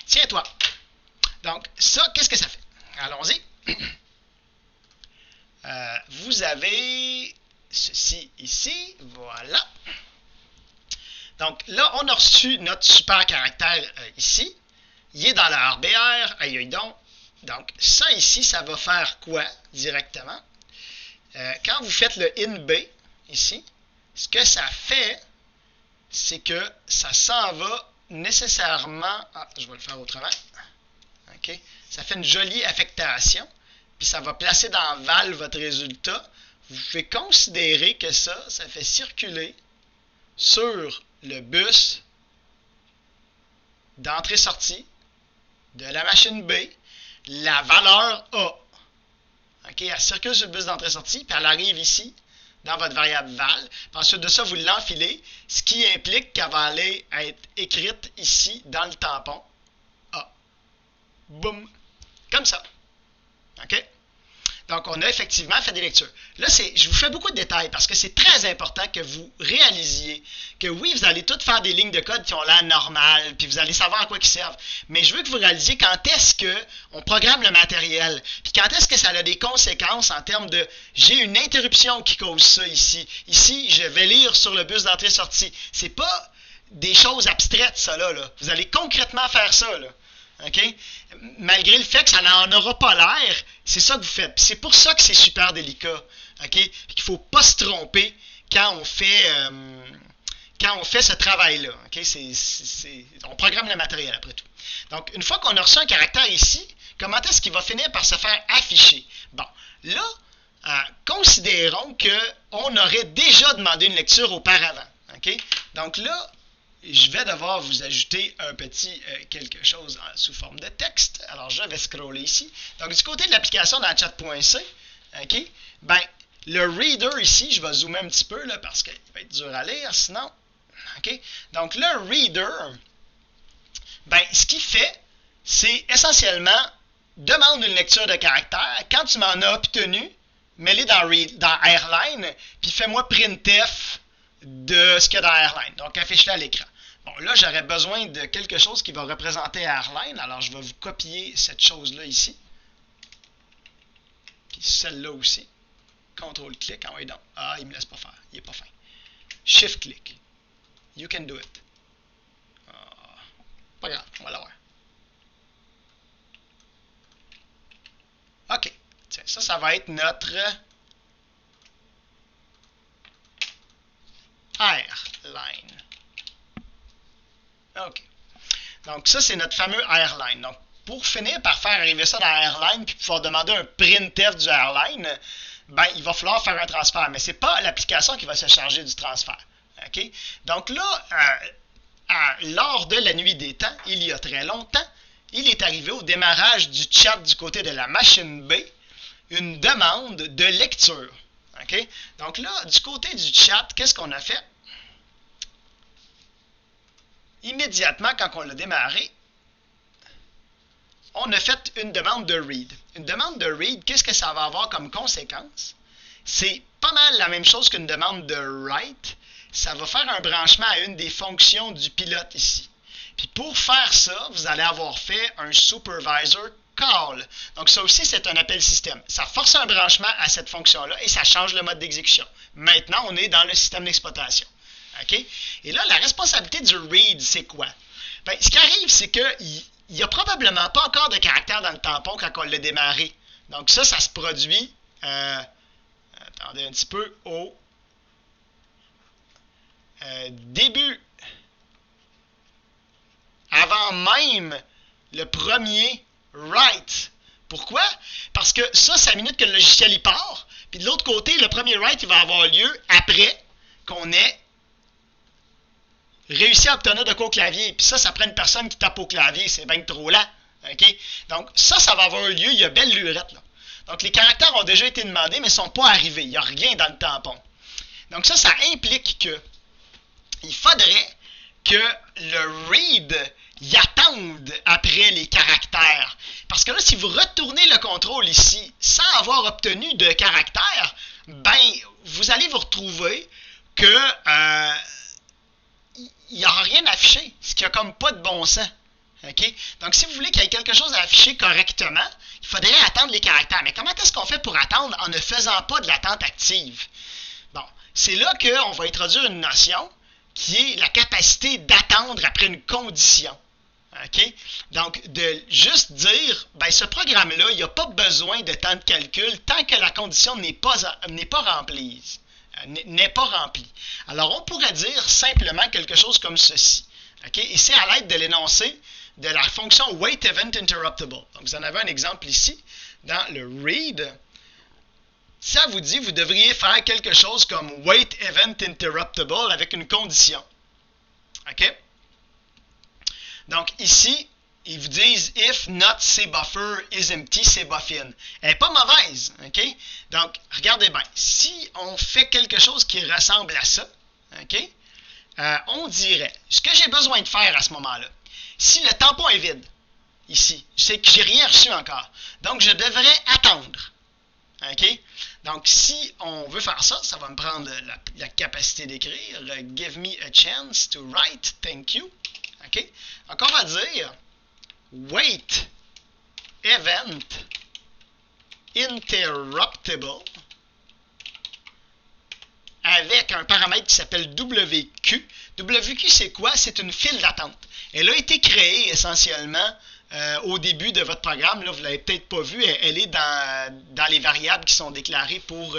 Tiens-toi. Donc, ça, qu'est-ce que ça fait? Allons-y. Vous avez ceci ici. Voilà. Donc, là, on a reçu notre super caractère ici. Il est dans le RBR. Aïe donc. Donc, ça ici, ça va faire quoi directement? Quand vous faites le inb ici, ce que ça fait, c'est que ça s'en va nécessairement... Ah, je vais le faire autrement. OK? Ça fait une jolie affectation, puis ça va placer dans val votre résultat. Vous pouvez considérer que ça fait circuler sur le bus d'entrée-sortie de la machine B la valeur A. OK? Elle circule sur le bus d'entrée-sortie, puis elle arrive ici, dans votre variable val. Puis ensuite de ça, vous l'enfilez, ce qui implique qu'elle va aller être écrite ici, dans le tampon A. Boum! Comme ça. OK? Donc, on a effectivement fait des lectures. Là, je vous fais beaucoup de détails parce que c'est très important que vous réalisiez que oui, vous allez toutes faire des lignes de code qui ont l'air normales, puis vous allez savoir à quoi ils servent. Mais je veux que vous réalisiez quand est-ce qu'on programme le matériel, puis quand est-ce que ça a des conséquences en termes de j'ai une interruption qui cause ça ici. Ici, je vais lire sur le bus d'entrée-sortie. C'est pas des choses abstraites, ça là. Vous allez concrètement faire ça, là. OK? Malgré le fait que ça n'en aura pas l'air, c'est ça que vous faites. C'est pour ça que c'est super délicat. OK? Qu'il ne faut pas se tromper quand on fait ce travail-là. OK? On programme le matériel après tout. Donc, une fois qu'on a reçu un caractère ici, comment est-ce qu'il va finir par se faire afficher? Bon, là, considérons qu'on aurait déjà demandé une lecture auparavant. OK? Donc là, je vais devoir vous ajouter un petit quelque chose sous forme de texte. Alors, je vais scroller ici. Donc, du côté de l'application dans chat.c, OK, ben, le reader ici, je vais zoomer un petit peu là, parce qu'il va être dur à lire sinon. OK? Donc, le reader, ben, ce qu'il fait, c'est essentiellement demande une lecture de caractère. Quand tu m'en as obtenu, mets-les dans Airline, puis fais-moi printf de ce qu'il y a dans Airline. Donc, affiche-le à l'écran. Bon, là, j'aurais besoin de quelque chose qui va représenter Airline. Alors, je vais vous copier cette chose-là ici. Puis celle-là aussi. CTRL-clic. Ah oui, donc. Ah, il ne me laisse pas faire. Il n'est pas fin. Shift-clic. You can do it. Ah, pas grave, on va l'avoir. OK. Tiens, ça va être notre Airline. OK. Donc, ça, c'est notre fameux Airline. Donc, pour finir par faire arriver ça dans Airline puis pouvoir demander un printf du Airline, ben, il va falloir faire un transfert. Mais ce n'est pas l'application qui va se charger du transfert. OK? Donc là, lors de la nuit des temps, il y a très longtemps, il est arrivé au démarrage du chat du côté de la machine B une demande de lecture. OK? Donc là, du côté du chat, qu'est-ce qu'on a fait? Immédiatement, quand on l'a démarré, on a fait une demande de read. Une demande de read, qu'est-ce que ça va avoir comme conséquence? C'est pas mal la même chose qu'une demande de write. Ça va faire un branchement à une des fonctions du pilote ici. Puis pour faire ça, vous allez avoir fait un supervisor call. Donc ça aussi, c'est un appel système. Ça force un branchement à cette fonction-là et ça change le mode d'exécution. Maintenant, on est dans le système d'exploitation. OK? Et là, la responsabilité du read, c'est quoi? Ben, ce qui arrive, c'est qu'il n'y a probablement pas encore de caractère dans le tampon quand on l'a démarré. Donc ça se produit, attendez un petit peu, au début, avant même le premier write. Pourquoi? Parce que ça, c'est la minute que le logiciel y part. Puis de l'autre côté, le premier write, il va avoir lieu après qu'on ait réussi à obtenir de quoi au clavier. Puis ça prend une personne qui tape au clavier. C'est bien trop lent. Okay? Donc ça va avoir lieu. Il y a belle lurette, là. Donc les caractères ont déjà été demandés, mais ne sont pas arrivés. Il n'y a rien dans le tampon. Donc ça implique que il faudrait que le read y attende après les caractères. Parce que là, si vous retournez le contrôle ici sans avoir obtenu de caractères, ben, vous allez vous retrouver que il n'y aura rien affiché, ce qui n'a comme pas de bon sens. Okay? Donc, si vous voulez qu'il y ait quelque chose à afficher correctement, il faudrait attendre les caractères. Mais comment est-ce qu'on fait pour attendre en ne faisant pas de l'attente active? Bon, c'est là qu'on va introduire une notion qui est la capacité d'attendre après une condition. Okay? Donc, de juste dire, ben, ce programme-là, il n'y a pas besoin de temps de calcul tant que la condition n'est pas remplie. N'est pas remplie. Alors, on pourrait dire simplement quelque chose comme ceci. Okay? Et c'est à l'aide de l'énoncé de la fonction waitEventInterruptible. Donc, vous en avez un exemple ici, dans le read. Ça vous dit, vous devriez faire quelque chose comme waitEventInterruptible avec une condition. OK? Donc, ici, ils vous disent « If not cbuffer is empty, cbuffin ». Elle n'est pas mauvaise, OK? Donc, regardez bien. Si on fait quelque chose qui ressemble à ça, OK? On dirait, ce que j'ai besoin de faire à ce moment-là, si le tampon est vide, ici, c'est que j'ai rien reçu encore. Donc, je devrais attendre. OK? Donc, si on veut faire ça, ça va me prendre la capacité d'écrire. Give me a chance to write. Thank you. OK? Donc, on va dire wait event interruptible avec un paramètre qui s'appelle WQ. WQ, c'est quoi? C'est une file d'attente. Elle a été créée essentiellement au début de votre programme. Là, vous ne l'avez peut-être pas vu. Elle est dans les variables qui sont déclarées pour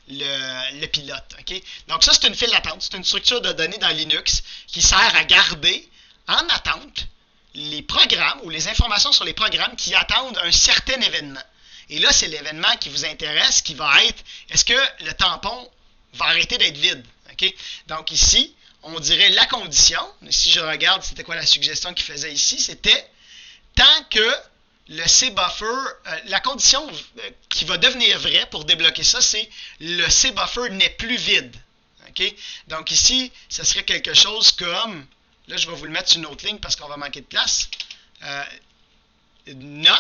le pilote. Okay? Donc ça, c'est une file d'attente. C'est une structure de données dans Linux qui sert à garder en attente les programmes ou les informations sur les programmes qui attendent un certain événement. Et là, c'est l'événement qui vous intéresse, qui va être, est-ce que le tampon va arrêter d'être vide? Okay? Donc ici, on dirait la condition. Si je regarde, c'était quoi la suggestion qu'il faisait ici? C'était tant que le cbuffer, la condition qui va devenir vraie pour débloquer ça, c'est le cbuffer n'est plus vide. Okay? Donc ici, ce serait quelque chose comme, là je vais vous le mettre sur une autre ligne parce qu'on va manquer de place, not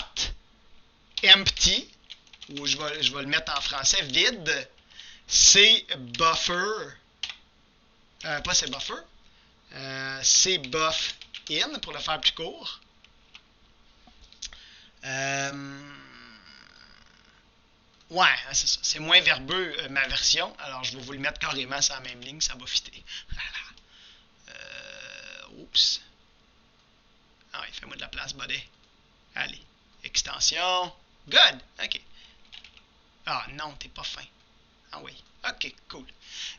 empty, ou je vais le mettre en français, vide, c'est buffer, pas c'est buffer, c'est buff in pour le faire plus court. Ouais, c'est ça. C'est moins verbeux ma version. Alors je vais vous le mettre carrément sur la même ligne, ça va fitter. Oups. Ah, il fait-moi de la place, buddy. Allez. Extension. Good. OK. Ah non, t'es pas fin. Ah oui. OK, cool.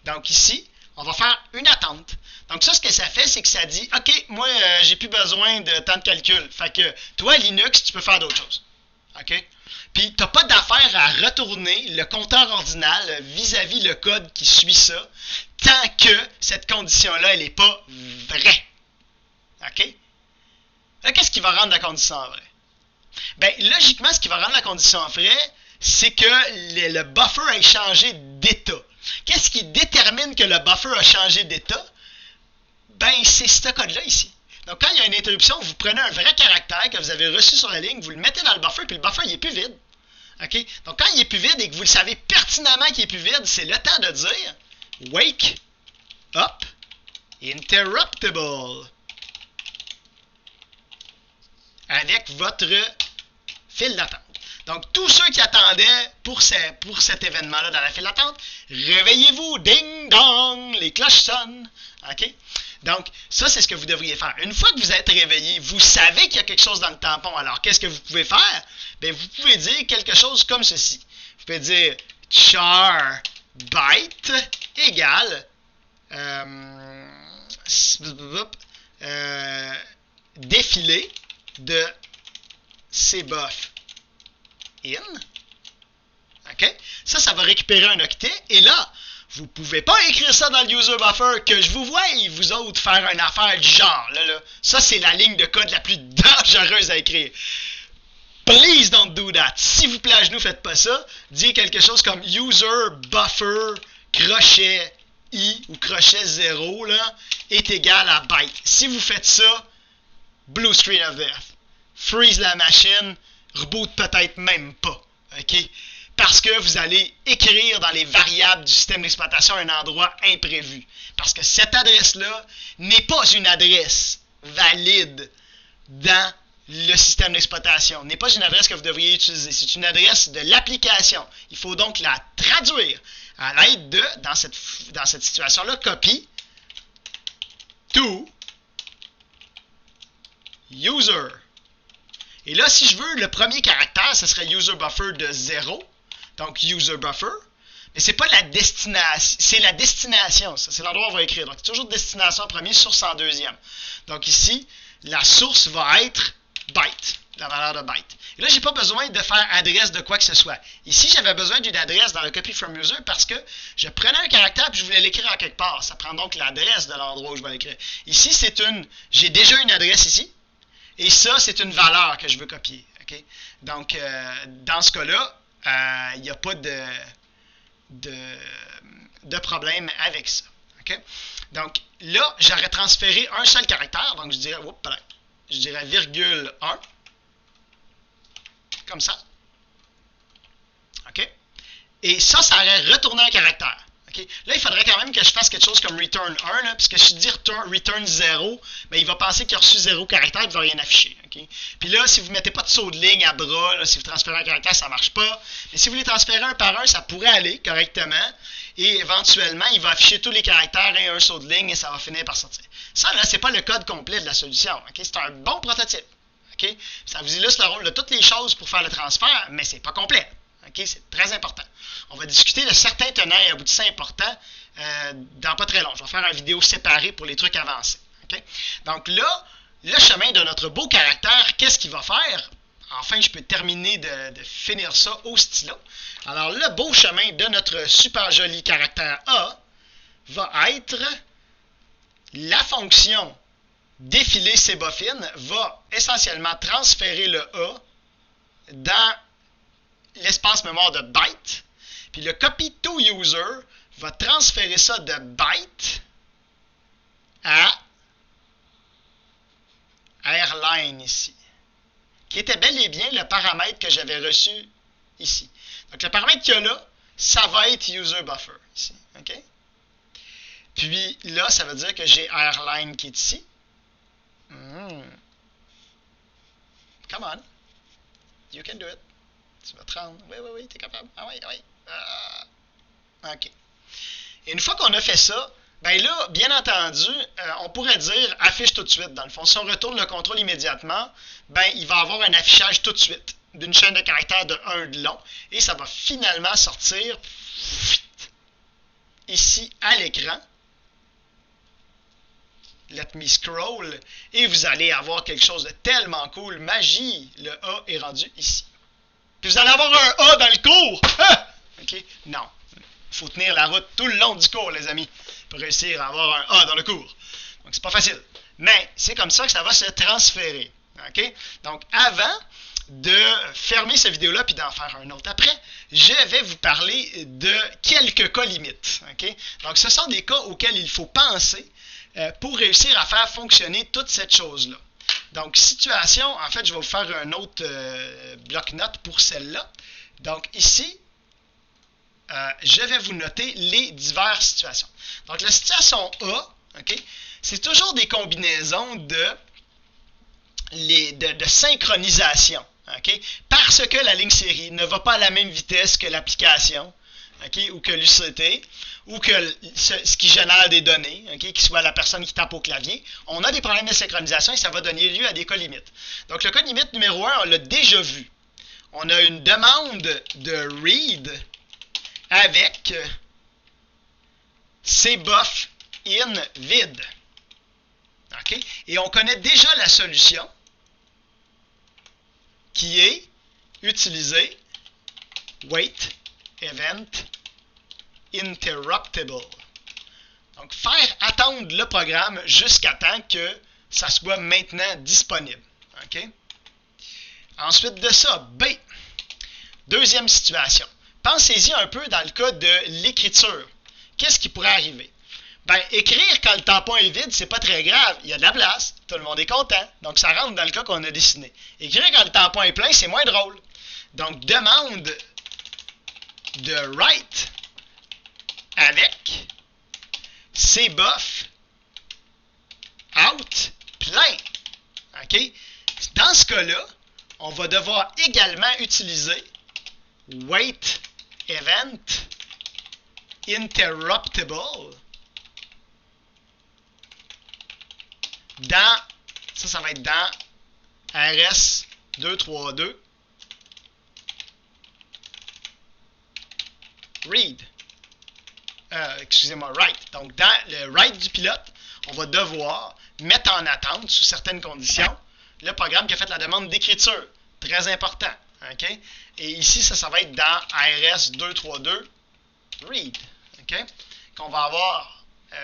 Donc ici, on va faire une attente. Donc ça, ce que ça fait, c'est que ça dit, OK, moi, j'ai plus besoin de temps de calcul. Fait que toi, Linux, tu peux faire d'autres choses. OK? Puis, tu n'as pas d'affaire à retourner le compteur ordinal vis-à-vis le code qui suit ça, tant que cette condition-là, elle n'est pas vraie. OK? Là, qu'est-ce qui va rendre la condition vraie? Bien, logiquement, ce qui va rendre la condition vraie, c'est que le buffer ait changé d'état. Qu'est-ce qui détermine que le buffer a changé d'état? Ben, c'est ce code-là ici. Donc, quand il y a une interruption, vous prenez un vrai caractère que vous avez reçu sur la ligne, vous le mettez dans le buffer, puis le buffer, il est plus vide. OK? Donc, quand il est plus vide et que vous le savez pertinemment qu'il est plus vide, c'est le temps de dire wake up interruptible avec votre file d'attente. Donc, tous ceux qui attendaient pour cet événement-là dans la file d'attente, réveillez-vous, ding dong, les cloches sonnent. OK? Donc, ça, c'est ce que vous devriez faire. Une fois que vous êtes réveillé, vous savez qu'il y a quelque chose dans le tampon. Alors, qu'est-ce que vous pouvez faire? Bien, vous pouvez dire quelque chose comme ceci. Vous pouvez dire char byte égale défilé de cbuff in. OK? Ça va récupérer un octet. Et là, vous ne pouvez pas écrire ça dans le user buffer que je vous vois et vous autres faire une affaire du genre. Là. Ça, c'est la ligne de code la plus dangereuse à écrire. Please don't do that. S'il vous plaît, à genoux, faites pas ça. Dites quelque chose comme user buffer crochet i ou crochet 0 là, est égal à byte. Si vous faites ça, blue screen of death. Freeze la machine, reboot peut-être même pas. OK? Parce que vous allez écrire dans les variables du système d'exploitation un endroit imprévu. Parce que cette adresse-là n'est pas une adresse valide dans le système d'exploitation. N'est pas une adresse que vous devriez utiliser. C'est une adresse de l'application. Il faut donc la traduire à l'aide de, dans cette situation-là, copy to user. Et là, si je veux, le premier caractère, ce serait user buffer de 0. Donc, user buffer. Mais c'est pas la destination. C'est la destination. Ça, c'est l'endroit où on va écrire. Donc, c'est toujours destination en premier, source en deuxième. Donc, ici, la source va être byte. La valeur de byte. Et là, j'ai pas besoin de faire adresse de quoi que ce soit. Ici, j'avais besoin d'une adresse dans le copy from user parce que je prenais un caractère et je voulais l'écrire en quelque part. Ça prend donc l'adresse de l'endroit où je vais l'écrire. Ici, j'ai déjà une adresse ici. Et ça, c'est une valeur que je veux copier. Okay? Donc, dans ce cas-là, il n'y a pas de problème avec ça. Okay? Donc, là, j'aurais transféré un seul caractère. Donc, je dirais virgule 1. Comme ça. OK? Et ça aurait retourné un caractère. Okay? Là, il faudrait quand même que je fasse quelque chose comme return 1, là, puisque si je dis return 0, ben, il va penser qu'il a reçu 0 caractère, il ne va rien afficher. Okay? Puis là, si vous ne mettez pas de saut de ligne à bras, là, si vous transférez un caractère, ça ne marche pas. Mais si vous les transférez un par un, ça pourrait aller correctement. Et éventuellement, il va afficher tous les caractères et un saut de ligne et ça va finir par sortir. Ça, là, ce n'est pas le code complet de la solution. Okay? C'est un bon prototype. Okay? Ça vous illustre le rôle de toutes les choses pour faire le transfert, mais ce n'est pas complet. Okay? C'est très important. On va discuter de certains tenants et aboutissants importants dans pas très long. Je vais faire une vidéo séparée pour les trucs avancés. Okay? Donc là, le chemin de notre beau caractère, qu'est-ce qu'il va faire? Enfin, je peux terminer de finir ça au stylo. Alors, le beau chemin de notre super joli caractère A va être la fonction défiler cbuffin va essentiellement transférer le A dans l'espace mémoire de byte. Puis le copy to user va transférer ça de byte à airline ici, qui était bel et bien le paramètre que j'avais reçu ici. Donc le paramètre qu'il y a là, ça va être user buffer ici. OK? Puis là, ça veut dire que j'ai airline qui est ici. Come on. You can do it. Tu vas te rendre. Oui, t'es capable. Ah oui. OK. Et une fois qu'on a fait ça, ben là, bien entendu, on pourrait dire affiche tout de suite. Dans le fond, si on retourne le contrôle immédiatement, ben il va avoir un affichage tout de suite d'une chaîne de caractères de 1 de long. Et ça va finalement sortir ici à l'écran. Let me scroll. Et vous allez avoir quelque chose de tellement cool. Magie, le A est rendu ici. Puis vous allez avoir un A dans le cours. Ah! OK? Non. Il faut tenir la route tout le long du cours, les amis, pour réussir à avoir un A dans le cours. Donc, c'est pas facile. Mais c'est comme ça que ça va se transférer. OK? Donc, avant de fermer cette vidéo-là puis d'en faire un autre après, je vais vous parler de quelques cas limites. OK? Donc, ce sont des cas auxquels il faut penser pour réussir à faire fonctionner toute cette chose-là. Donc, situation, en fait, je vais vous faire un autre bloc-notes pour celle-là. Donc, ici, je vais vous noter les diverses situations. Donc, la situation A, okay, c'est toujours des combinaisons de synchronisation. Okay, parce que la ligne série ne va pas à la même vitesse que l'application, okay, ou que l'UCT, ou que ce qui génère des données, okay, qui soit la personne qui tape au clavier, on a des problèmes de synchronisation et ça va donner lieu à des cas limites. Donc, le cas limite numéro 1, on l'a déjà vu. On a une demande de read avec cbuff in vide. Okay? Et on connaît déjà la solution qui est utiliser wait event interruptible. Donc, faire attendre le programme jusqu'à temps que ça soit maintenant disponible. Okay? Ensuite de ça, B. Deuxième situation. Pensez-y un peu dans le cas de l'écriture. Qu'est-ce qui pourrait arriver? Ben, écrire quand le tampon est vide, c'est pas très grave. Il y a de la place. Tout le monde est content. Donc, ça rentre dans le cas qu'on a dessiné. Écrire quand le tampon est plein, c'est moins drôle. Donc, demande de write avec cbuff out plein. OK? Dans ce cas-là, on va devoir également utiliser wait event interruptible dans, ça va être dans RS232 read. Excusez-moi, write. Donc, dans le write du pilote, on va devoir mettre en attente, sous certaines conditions, le programme qui a fait la demande d'écriture. Très important. Okay? Et ici, ça va être dans RS232 read. Okay? Qu'on va avoir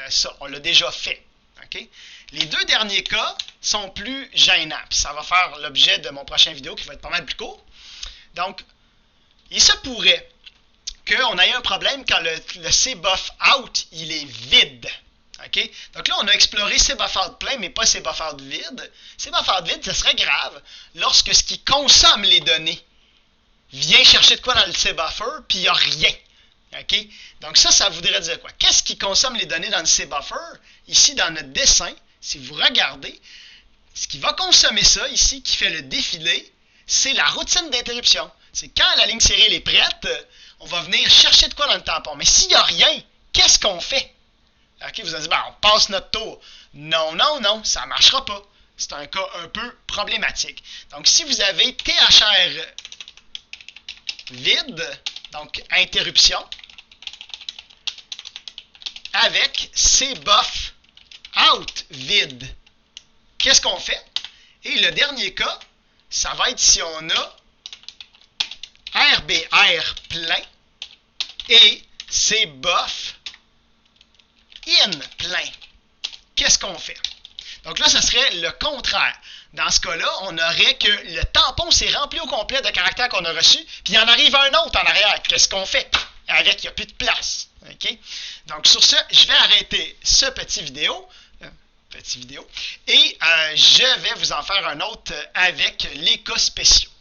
ça. On l'a déjà fait. Okay? Les deux derniers cas sont plus gênants. Puis ça va faire l'objet de mon prochain vidéo qui va être pas mal plus court. Donc, il se pourrait qu'on ait un problème quand le cbuff out, il est vide. Okay? Donc là, on a exploré cbuff out plein, mais pas cbuff out vide. Cbuff out vide, ce serait grave lorsque ce qui consomme les données vient chercher de quoi dans le cbuffer, puis il n'y a rien. Okay? Donc ça voudrait dire quoi? Qu'est-ce qui consomme les données dans le cbuffer? Ici, dans notre dessin, si vous regardez, ce qui va consommer ça, ici, qui fait le défilé, c'est la routine d'interruption. C'est quand la ligne série est prête, on va venir chercher de quoi dans le tampon. Mais s'il n'y a rien, qu'est-ce qu'on fait? Okay, vous allez dire, ben, on passe notre tour. Non, non, non, ça ne marchera pas. C'est un cas un peu problématique. Donc, si vous avez THR vide, donc interruption, avec cbuff out vide, qu'est-ce qu'on fait? Et le dernier cas, ça va être si on a RBR plein et cbuff in plein. Qu'est-ce qu'on fait? Donc là, ce serait le contraire. Dans ce cas-là, on aurait que le tampon s'est rempli au complet de caractères qu'on a reçus, puis il en arrive un autre en arrière. Qu'est-ce qu'on fait? Avec, il n'y a plus de place. Okay? Donc sur ce, je vais arrêter ce petit vidéo. Et je vais vous en faire un autre avec les cas spéciaux.